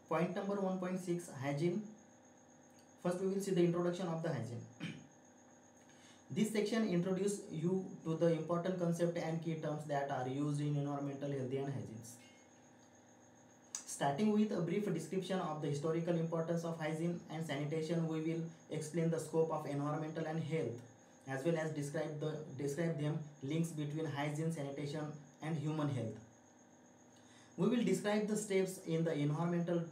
Point number 1.6, hygiene. First we will see the introduction of the hygiene. This section introduces you to the important concept and key terms that are used in environmental health and hygiene. Starting with a brief description of the historical importance of hygiene and sanitation, we will explain the scope of environmental and health, as well as describe them links between hygiene, sanitation, and human health. We will describe the steps in the environmental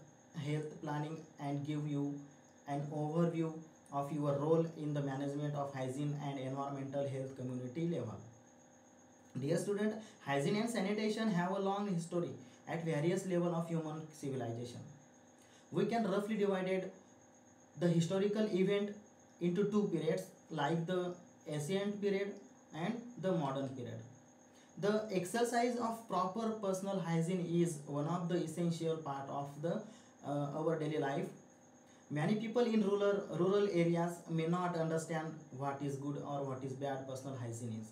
health planning and give you an overview of your role in the management of hygiene and environmental health community level. Dear student, hygiene and sanitation have a long history at various levels of human civilization. We can roughly divide the historical event into two periods, like the ancient period and the modern period. The exercise of proper personal hygiene is one of the essential part of the our daily life. Many people in rural areas may not understand what is good or what is bad personal hygiene is.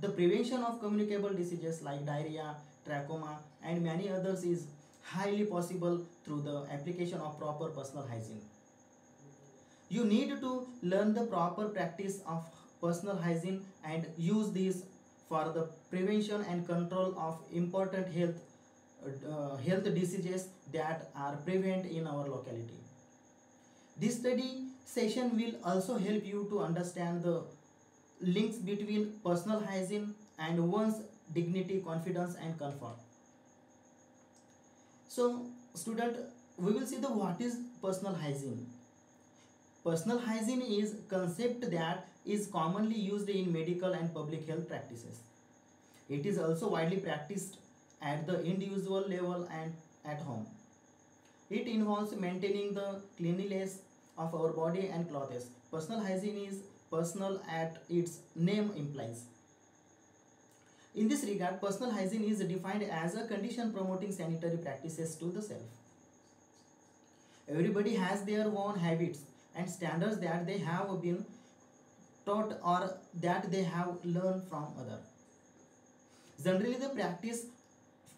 The prevention of communicable diseases like diarrhea, trachoma, and many others is highly possible through the application of proper personal hygiene. You need to learn the proper practice of personal hygiene and use these for the prevention and control of important health diseases that are prevalent in our locality. This study session will also help you to understand the links between personal hygiene and one's dignity, confidence, and comfort. So, student, we will see the what is personal hygiene. Personal hygiene is concept that is commonly used in medical and public health practices. It is also widely practiced at the individual level and at home. It involves maintaining the cleanliness of our body and clothes. Personal hygiene is personal at its name implies. In this regard, personal hygiene is defined as a condition promoting sanitary practices to the self. Everybody has their own habits and standards that they have been taught or that they have learned from others. Generally, the practice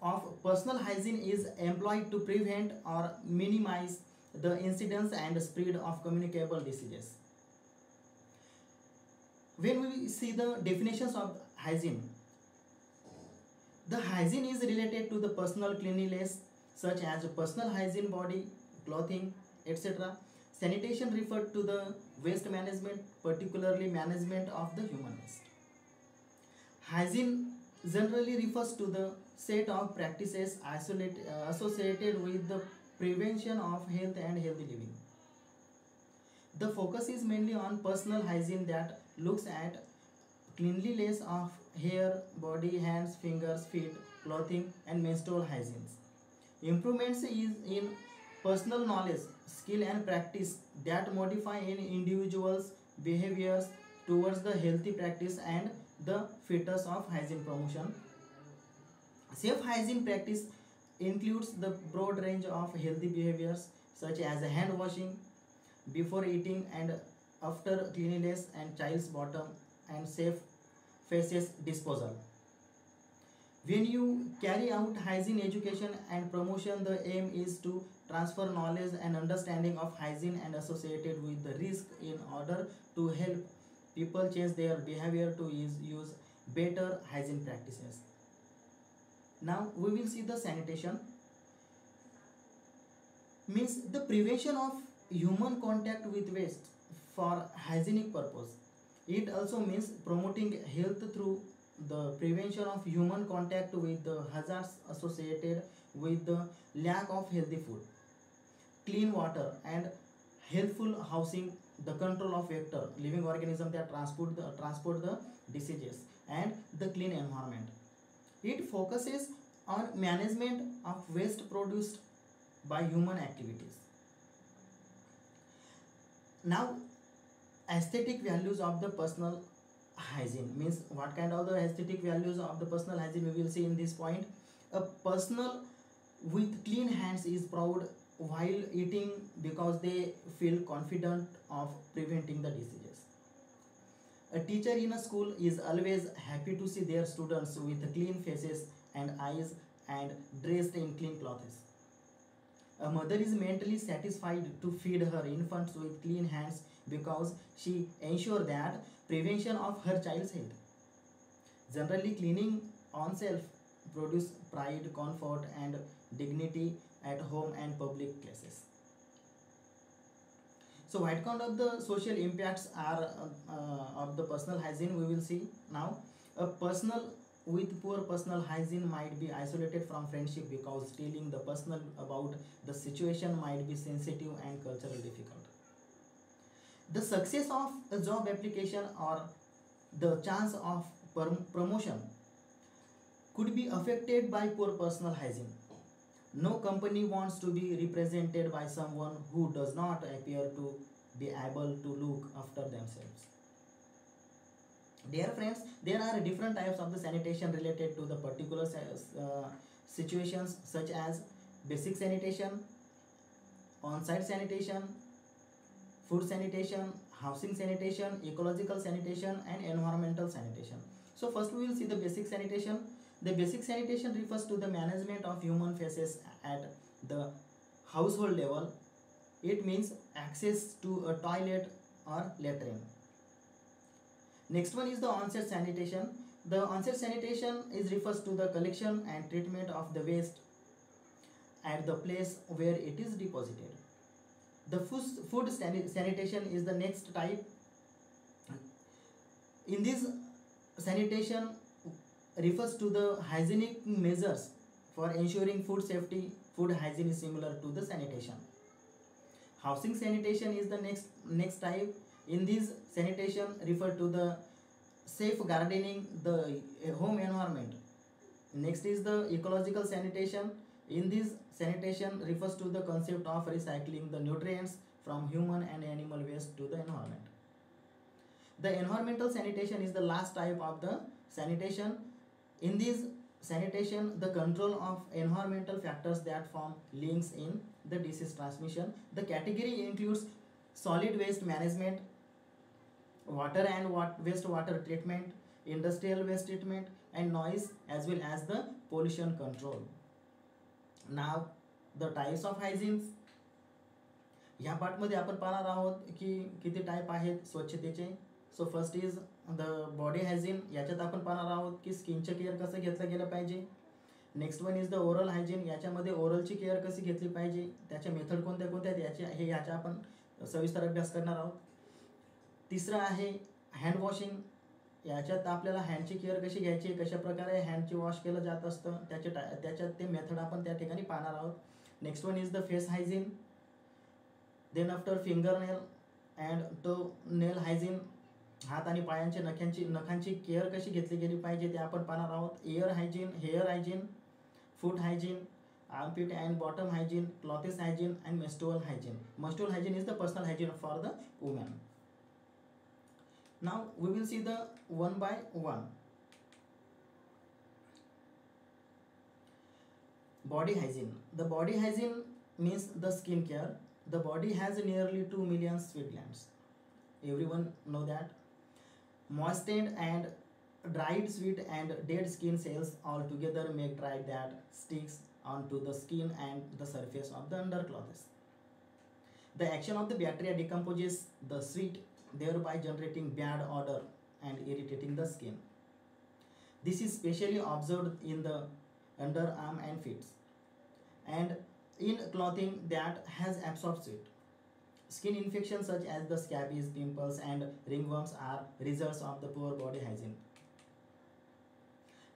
of personal hygiene is employed to prevent or minimize the incidence and spread of communicable diseases. When we see the definitions of hygiene, the hygiene is related to the personal cleanliness such as personal hygiene, body, clothing, etc. Sanitation referred to the waste management, particularly management of the human waste. Hygiene generally refers to the set of practices associated with the prevention of health and healthy living. The focus is mainly on personal hygiene that looks at cleanliness of hair, body, hands, fingers, feet, clothing, and menstrual hygiene. Improvements is in personal knowledge, skill, and practice that modify an individual's behaviors towards the healthy practice and the features of hygiene promotion. Safe hygiene practice includes the broad range of healthy behaviors such as hand washing before eating and after cleanliness and child's bottom and safe faces disposal. When you carry out hygiene education and promotion, the aim is to transfer knowledge and understanding of hygiene and associated with the risk in order to help people change their behavior to use better hygiene practices. Now we will see the sanitation. Means the prevention of human contact with waste for hygienic purpose. It also means promoting health through the prevention of human contact with the hazards associated with the lack of healthy food, clean water, and healthful housing, the control of vector living organisms that transport the diseases, and the clean environment. It focuses on management of waste produced by human activities. Now, aesthetic values of the personal hygiene means what kind of the aesthetic values of the personal hygiene we will see in this point. A personal with clean hands is proud while eating because they feel confident of preventing the diseases. A teacher in a school is always happy to see their students with clean faces and eyes and dressed in clean clothes. A mother is mentally satisfied to feed her infants with clean hands because she ensures that prevention of her child's health. Generally, cleaning oneself produces pride, comfort, and dignity at home and public places. So, what kind of the social impacts are of the personal hygiene? We will see now. A personal with poor personal hygiene might be isolated from friendship because telling the personal about the situation might be sensitive and culturally difficult. The success of a job application or the chance of promotion could be affected by poor personal hygiene. No company wants to be represented by someone who does not appear to be able to look after themselves. Dear friends, there are different types of the sanitation related to the particular situations, such as basic sanitation, on-site sanitation, food sanitation, housing sanitation, ecological sanitation, and environmental sanitation. So first we will see the basic sanitation. The basic sanitation refers to the management of human faces at the household level. It means access to a toilet or latrine. Next one is the on-site sanitation. The on-site sanitation is refers to the collection and treatment of the waste at the place where it is deposited. The food sanitation is the next type. In this sanitation refers to the hygienic measures for ensuring food safety. Food hygiene is similar to the sanitation. Housing sanitation is the next type. In this sanitation refer to the safe gardening the home environment. Next is the ecological sanitation. In this sanitation refers to the concept of recycling the nutrients from human and animal waste to the environment. The environmental sanitation is the last type of the sanitation. In this sanitation, the control of environmental factors that form links in the disease transmission. The category includes solid waste management, water and wastewater treatment, industrial waste treatment, and noise, as well as the pollution control. Now the types of hygiene. ह्या पार्टमध्ये आपण पाहणार आहोत की किती type आहेत स्वच्छतेचे. So first is the body hygiene. याच्यात आपण पाहणार आहोत की स्किनचे केअर कसं घेतलं गेलं पाहिजे. Next one is the oral hygiene. याच्यामध्ये ओरलची केअर कशी घेतली पाहिजे, त्याच्या मेथड कोणत्या कोणत्या आहेत याच्या आपण सविस्तर अभ्यास करणार आहोत. तिसरं आहे हँड वॉशिंग. याच्यात आपल्याला हँडची केअर कशी घ्यायची, कशा प्रकारे हँडची वॉश केलं जात असतं त्याच्यात ते मेथड आपण त्या ठिकाणी पाहणार आहोत. Next one is the face hygiene. Then after finger nail and toe nail hygiene. हात आणि पायांच्या नखांची केअर कशी घेतली गेली पाहिजे ते आपण पाहणार आहोत. Air hygiene, hair hygiene, foot hygiene, armpit and bottom hygiene, clothes hygiene, and menstrual hygiene. Menstrual hygiene is the personal hygiene for the woman. Now we will see the one by one. Body hygiene. The body hygiene means the skin care. The body has nearly 2 million sweat glands. Everyone know that. Moistened and dried sweat and dead skin cells all together make dry that sticks onto the skin and the surface of the underclothes. The action of the bacteria decomposes the sweat, thereby generating bad odor and irritating the skin. This is specially observed in the underarm and feet, and in clothing that has absorbed sweat. Skin infections such as the scabies, pimples, and ringworms are results of the poor body hygiene.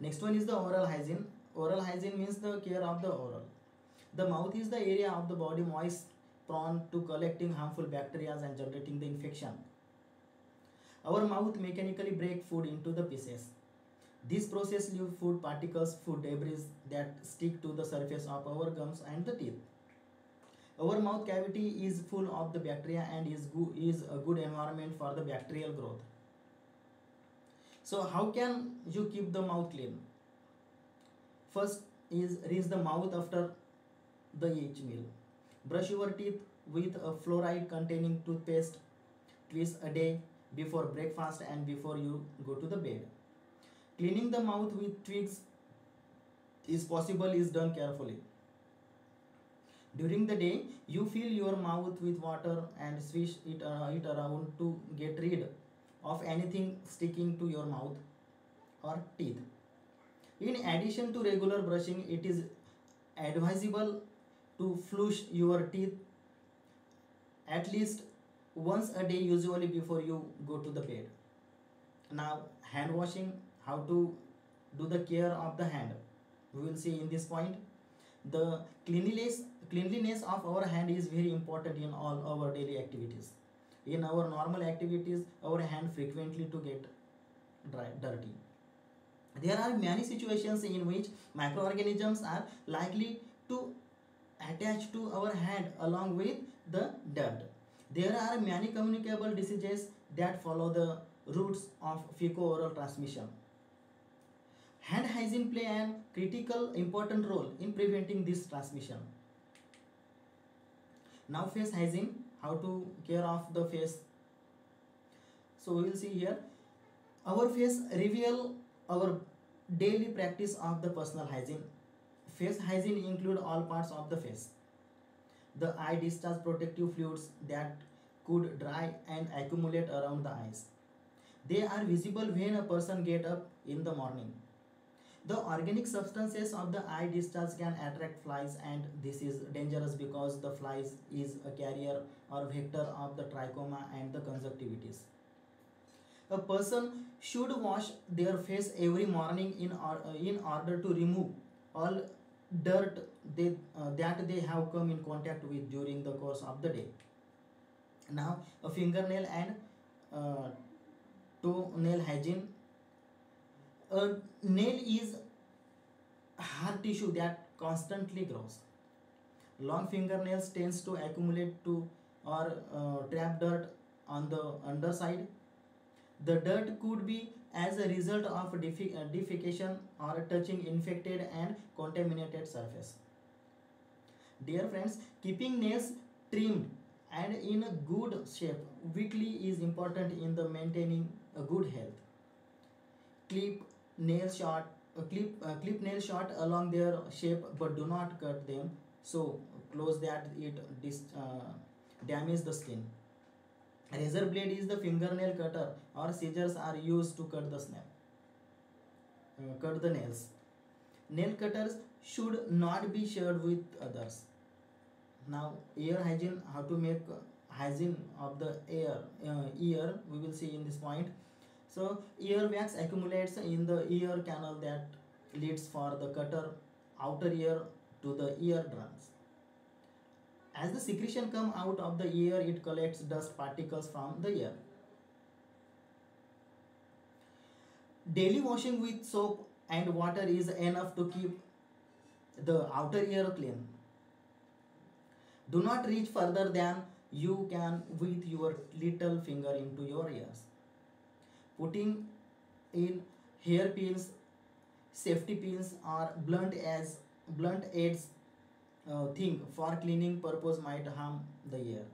Next one is the oral hygiene. Oral hygiene means the care of the oral. The mouth is the area of the body moist, prone to collecting harmful bacteria and generating the infection. Our mouth mechanically break food into the pieces. This process leaves food particles, food debris that stick to the surface of our gums and the teeth. Our mouth cavity is full of the bacteria and is a good environment for the bacterial growth. So how can you keep the mouth clean? First is rinse the mouth after each meal. Brush your teeth with a fluoride containing toothpaste twice a day before breakfast and before you go to the bed. Cleaning the mouth with twigs is possible is done carefully. During the day, you fill your mouth with water and swish it around to get rid of anything sticking to your mouth or teeth. In addition to regular brushing, it is advisable to flush your teeth at least once a day, usually before you go to the bed. Now, hand washing, how to do the care of the hand. We will see in this point. The cleanliness of our hand is very important in all our daily activities. In our normal activities, our hand frequently to get dirty. There are many situations in which microorganisms are likely to attach to our hand along with the dirt. There are many communicable diseases that follow the routes of fecal-oral transmission. Hand hygiene play an critical important role in preventing this transmission. Now face hygiene, how to care of the face. So we will see here, our face reveal our daily practice of the personal hygiene. Face hygiene include all parts of the face. The eye discharge protective fluids that could dry and accumulate around the eyes. They are visible when a person get up in the morning. The organic substances of the eye discharge can attract flies, and this is dangerous because the flies is a carrier or vector of the trichoma and the conjunctivitis. A person should wash their face every morning in order to remove all dirt that they have come in contact with during the course of the day. Now, a fingernail and uh, toenail hygiene. A nail is hard tissue that constantly grows. Long fingernails tends to accumulate to or trap dirt on the underside. The dirt could be as a result of defecation or touching infected and contaminated surface. Dear friends, keeping nails trimmed and in a good shape weekly is important in the maintaining a good health. Clip nail short, clip nail short along their shape, but do not cut them so close that it damage the skin. Razor blade is the fingernail cutter or scissors are used to cut the nails. Nail cutters should not be shared with others. Now, ear hygiene, how to make hygiene of the ear, we will see in this point. So, ear wax accumulates in the ear canal that leads for the cutter outer ear to the ear drums. As the secretion come out of the ear, it collects dust particles from the ear. Daily washing with soap and water is enough to keep the outer ear clean. Do not reach further than you can with your little finger into your ears. Putting in hairpins, safety pins, or blunt aids thing for cleaning purpose might harm the ear.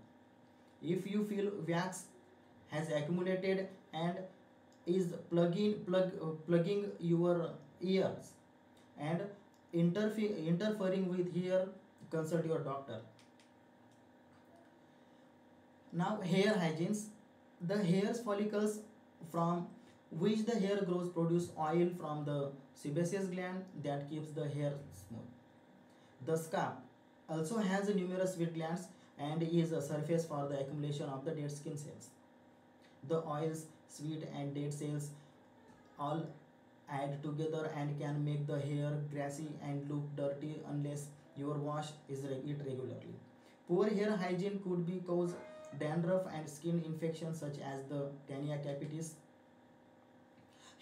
If you feel wax has accumulated and is plugging your ears and interfering with hair, consult your doctor. Now, hair hygienes. The hair follicles from which the hair grows produce oil from the sebaceous gland that keeps the hair smooth. The scalp also has numerous sweat glands and is a surface for the accumulation of the dead skin cells. The oils, sweat and dead cells all add together and can make the hair grassy and look dirty unless you wash it regularly. Poor hair hygiene could be cause dandruff and skin infections such as the tinea capitis.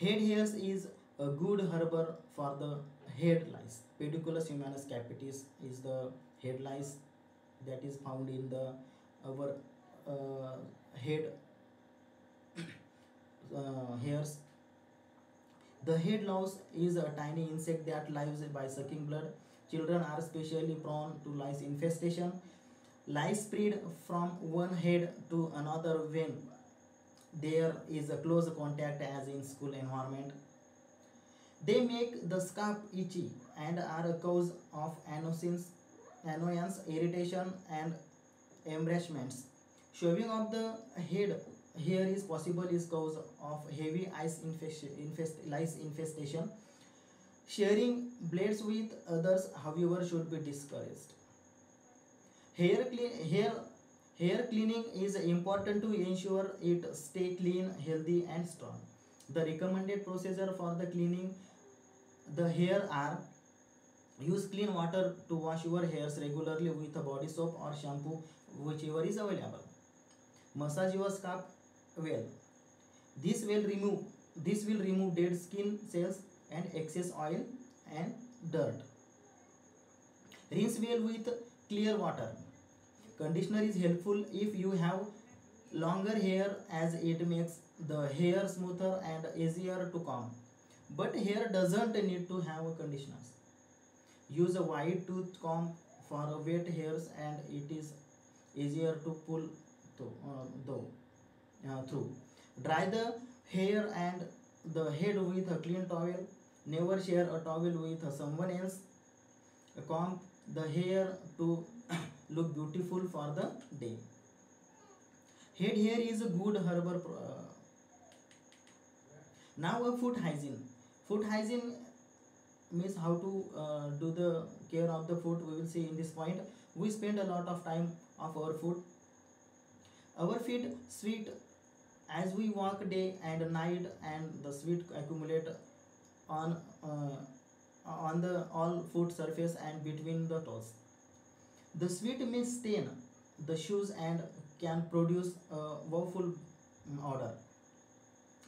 Head hairs is a good harbor for the head lice. Pediculus humanus capitis is the head lice that is found in the our head hairs. The head louse is a tiny insect that lives by sucking blood. Children are especially prone to lice infestation. Lice spread from one head to another when there is a close contact as in school environment. They make the scalp itchy and are a cause of annoyance, irritation, and embarrassments. Shaving of the head hair is possible is cause of heavy lice infestation. Sharing blades with others, however, should be discouraged. Hair, hair cleaning is important to ensure it stay clean, healthy, and strong. The recommended procedure for the cleaning the hair are: use clean water to wash your hairs regularly with a body soap or shampoo, whichever is available. Massage your scalp well. This will remove dead skin cells and excess oil and dirt. Rinse well with clear water. Conditioner is helpful if you have longer hair as it makes the hair smoother and easier to comb. But hair doesn't need to have conditioners. Use a wide tooth comb for wet hairs and it is easier to pull through. Dry the hair and the head with a clean towel. Never share a towel with someone else. Comb the hair to look beautiful for the day. Head hair is a good herbal. Now a foot hygiene. Foot hygiene means how to do the care of the foot. We will see in this point. We spend a lot of time of our foot. Our feet sweat as we walk day and night, and the sweat accumulate on the all foot surface and between the toes. The sweat may stain the shoes and can produce a woeful odor.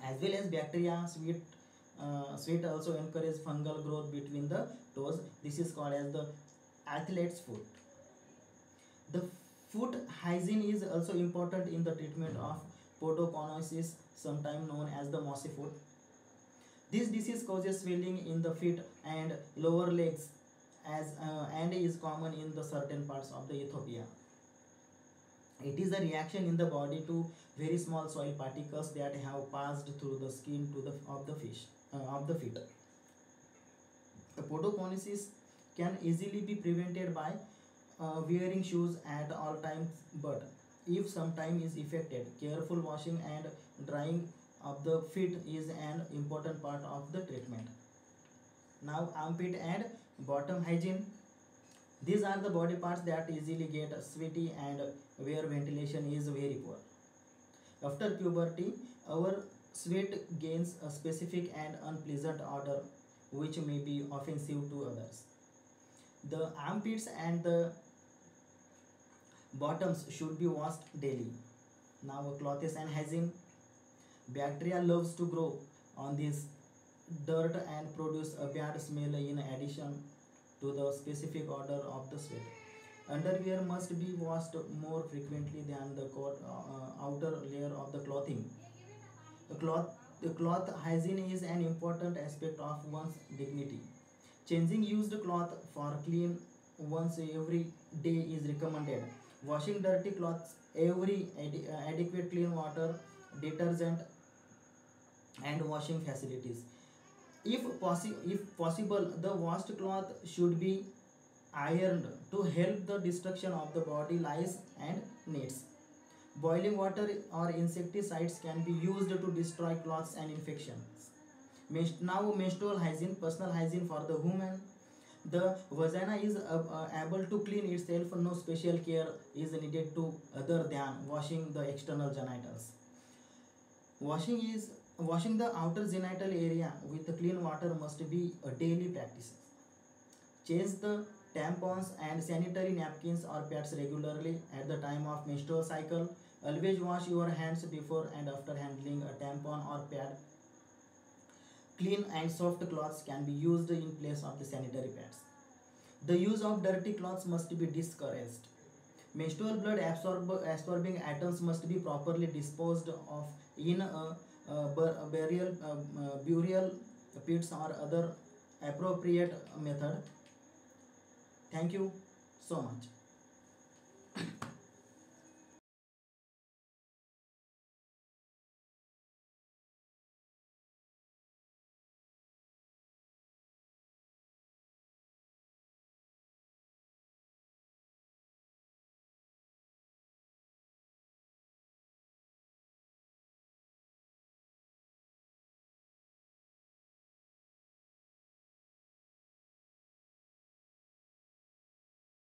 As well as bacteria, sweat also encourage fungal growth between the toes. This is called as the athlete's foot. The foot hygiene is also important in the treatment of podoconiosis, sometimes known as the mossy foot. This disease causes swelling in the feet and lower legs and is common in the certain parts of the Ethiopia. It is a reaction in the body to very small soil particles that have passed through the skin to of the feet. The podoconiosis can easily be prevented by wearing shoes at all times, but if some time is affected, careful washing and drying of the feet is an important part of the treatment. Now armpit and bottom hygiene. These are the body parts that easily get sweaty and where ventilation is very poor. After puberty, our sweat gains a specific and unpleasant odor which may be offensive to others. The armpits and the bottoms should be washed daily. Now clothes and hygiene. Bacteria loves to grow on this dirt and produce a bad smell in addition to the specific odor of the sweat. Underwear must be washed more frequently than the outer layer of the clothing. The cloth hygiene is an important aspect of one's dignity. Changing used cloth for clean once every day is recommended. Washing dirty clothes every adequate clean water, detergent, and washing facilities. If possible, the washed cloth should be ironed to help the destruction of the body lice and gnats. Boiling water or insecticides can be used to destroy clots and infections. Now menstrual hygiene, personal hygiene for the woman. The vagina is able to clean itself. No special care is needed to other than washing the external genitals. Washing the outer genital area with clean water must be a daily practice. Change the tampons and sanitary napkins or pads regularly at the time of menstrual cycle. Always wash your hands before and after handling a tampon or pad. Clean and soft cloths can be used in place of the sanitary pads. The use of dirty cloths must be discouraged. Menstrual blood absorbing items must be properly disposed of in burial pits or other appropriate method. Thank you so much.